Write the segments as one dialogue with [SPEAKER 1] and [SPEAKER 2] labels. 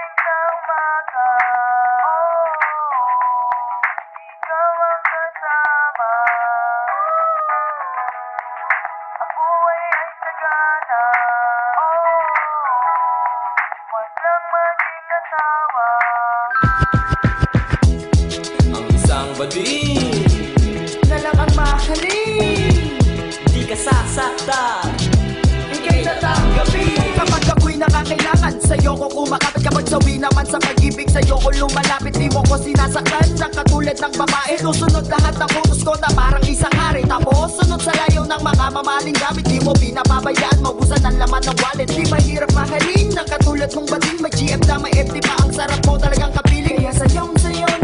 [SPEAKER 1] gising sa umaga, ikaw ang kasama. Ang buhay ay sagana, walang maging asawa.
[SPEAKER 2] Ang isang bading
[SPEAKER 3] na lang ang mahalin,
[SPEAKER 2] di ka sasaktan,
[SPEAKER 3] ika'y tatanggapin. Kapag ako'y nakakailangan, sa'yo ko kumakapit. Kapag sawi naman sa pag-ibig, sa'yo ko lumalapit. Di mo ko sinasaktan, na katulad ng babae. Susunod lahat ng utos ko na parang isang hari. Tapos sunod sa layaw ng mga mamaling gamit. Di mo pinapabayaan, maubusan ang laman ng wallet. Di mahirap mahalin, na katulad mong bading. May GF na may FD pa, ang sarap mo talagang kapiling. Kaya sayo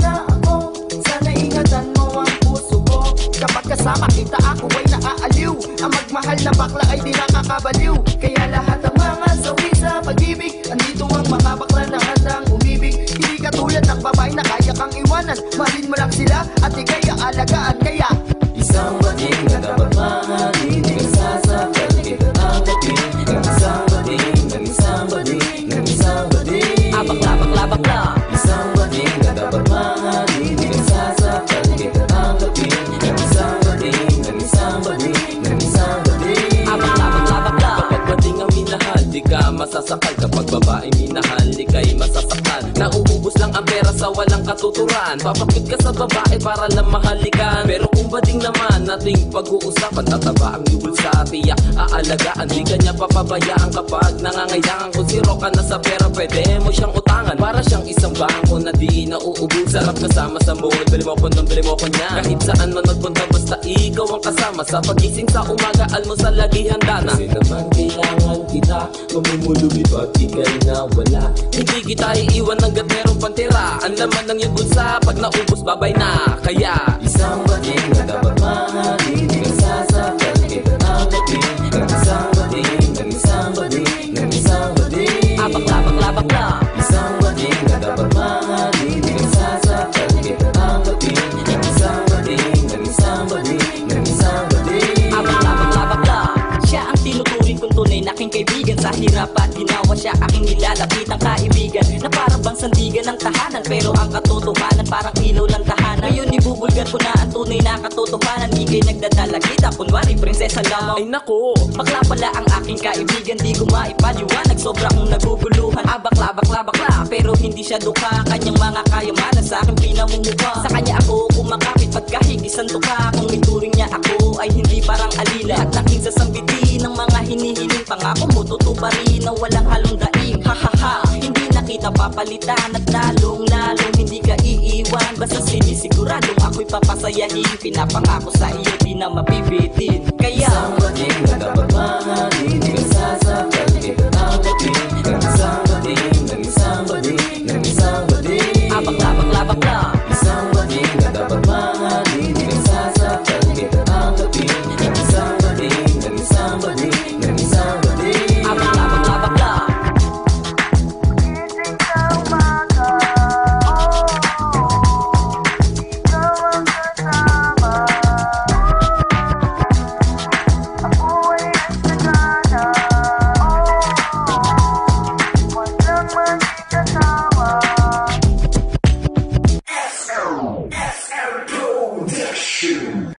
[SPEAKER 3] na ako, sana ingatan mo ang puso ko. Kapag kasama kita ako ay naaaliw. Ang magmahal na bakla ay di nakakabaliw. Kaya lahat ng mga sawi sa pag-ibig, andito ang mga bakla na handang umibig. Hindi katulad ng babae na kaya kang iwanan. Mahalin mo lang sila at ika'y aalagaan. Kaya
[SPEAKER 2] isang bading na dapat mahalin, di ka sasaktan, di ka tatanggapin. Ang isang bading, ng isang bading, ng isang bading. Bakla, bakla, bakla. Isang bading na dapat mahalin, di ka sasaktan, di ka tatanggapin. Ang isang bading, ng isang bading, ng isang bading. Bakla, bakla, bakla. Kapag bading ang minahal, di ka masasakal. Kapag babae minahal, di ka'y masasakal. Nauubos lang ang pera sa walang katuturan. Papakit ka sa babae para lang mahalikan. Pero kung bading naman nating pag-uusapan, tataba ang yugol sa tiyak, aalagaan. Di ka niya papabayaan kapag nangangailangan. Kung zero ka na sa pera, pwede mo siyang utangan. Para siyang isang bangko na di nauubos. Sarap kasama sa mall, bili mo ko nung bili mo ko niya. Kahit saan man nagpunta, basta ikaw ang kasama. Sa pagising sa umaga, almusal lagi handa na. Kasi naman kailangan kita, mamumulubid at ika'y nawala. Hindi kita iiwan hanggat merong pantira. Ang laman ng iyong bulsa, pag naubos babay na. Kaya isang bading na dapat mahalin, di ka sasaktan, di ka tatanggapin. Ang isang bading, ng isang bading, ng isang bading. Bakla, bakla, bakla. Isang bading na dapat mahalin, di ka sasaktan, di ka tatanggapin. Ang isang bading, ng isang bading, ng isang bading. Bakla, bakla, bakla. Siya ang tinuturing kong tunay na aking kaibigan. Sa hirap at ginawa siya aking nilalapit ang kaibigan. Na parang bang sandigan ng tahanan, pero ang katotohanan parang ilaw ng tahanan. Ngayon ibubulgar ko na ang tunay na katotohanan. Di kayo nagdadala kita, kunwari prinsesa lamang. Ay nako, bakla pala ang aking kaibigan. Di ko maipaliwanag, sobra kong naguguluhan. Bakla, bakla, bakla, pero hindi siya dukha. Kanyang mga kayamanan sa aking pinamumuha. Sa kanya ako kumakapit pagkahigisan tuka. Kung ituring niya ako ay hindi parang alila. At aking sasambiti ng mga hinihiling pangako mo, tutuparin na walang halong daing. Ha ha ha, hindi na kita papalitan at lalong hindi ka iiwan. Basta sinisiguradong ako'y papasayahin. Pinapangako sa iyo di na mabibitin. Kaya isang bading na dapat mahalin, di ka sasaktan, di ka